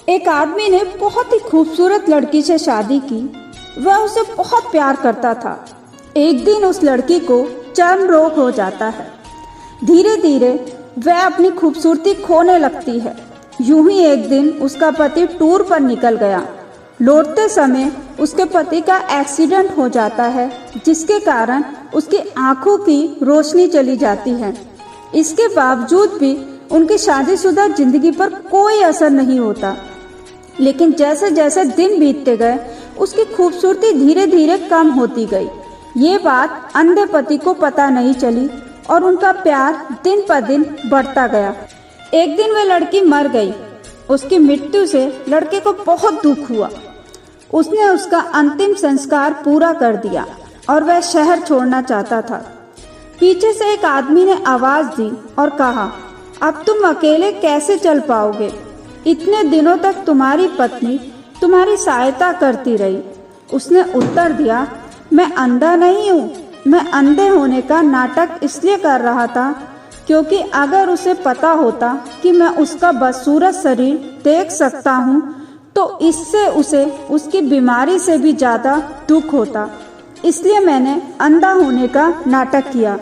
एक आदमी ने बहुत ही खूबसूरत लड़की से शादी की। वह उसे बहुत प्यार करता था। एक दिन उस लड़की को चर्म रोग हो जाता है। धीरे धीरे वह अपनी खूबसूरती खोने लगती है। यूं ही एक दिन उसका पति टूर पर निकल गया। लौटते समय उसके पति का एक्सीडेंट हो जाता है, जिसके कारण उसकी आंखों की रोशनी चली जाती है। इसके बावजूद भी उनकी शादीशुदा जिंदगी पर कोई असर नहीं होता। लेकिन जैसे जैसे दिन बीतते गए उसकी खूबसूरती धीरे धीरे कम होती गई। ये बात अंधे पति को पता नहीं चली और उनका प्यार दिन पर दिन बढ़ता गया। एक दिन वह लड़की मर गई। उसकी मृत्यु से लड़के को बहुत दुख हुआ। उसने उसका अंतिम संस्कार पूरा कर दिया और वह शहर छोड़ना चाहता था। पीछे से एक आदमी ने आवाज दी और कहा, अब तुम अकेले कैसे चल पाओगे? इतने दिनों तक तुम्हारी पत्नी तुम्हारी सहायता करती रही। उसने उत्तर दिया, मैं अंधा नहीं हूँ। मैं अंधे होने का नाटक इसलिए कर रहा था क्योंकि अगर उसे पता होता कि मैं उसका बदसूरत शरीर देख सकता हूँ तो इससे उसे उसकी बीमारी से भी ज़्यादा दुख होता। इसलिए मैंने अंधा होने का नाटक किया।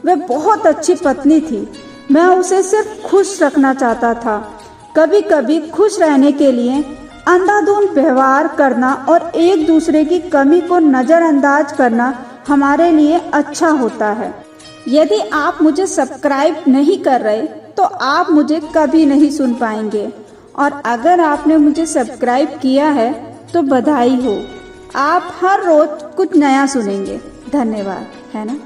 वह बहुत अच्छी पत्नी थी। मैं उसे सिर्फ खुश रखना चाहता था। कभी कभी खुश रहने के लिए अंधाधुंध व्यवहार करना और एक दूसरे की कमी को नज़रअंदाज करना हमारे लिए अच्छा होता है। यदि आप मुझे सब्सक्राइब नहीं कर रहे तो आप मुझे कभी नहीं सुन पाएंगे, और अगर आपने मुझे सब्सक्राइब किया है तो बधाई हो। आप हर रोज कुछ नया सुनेंगे। धन्यवाद, है ना।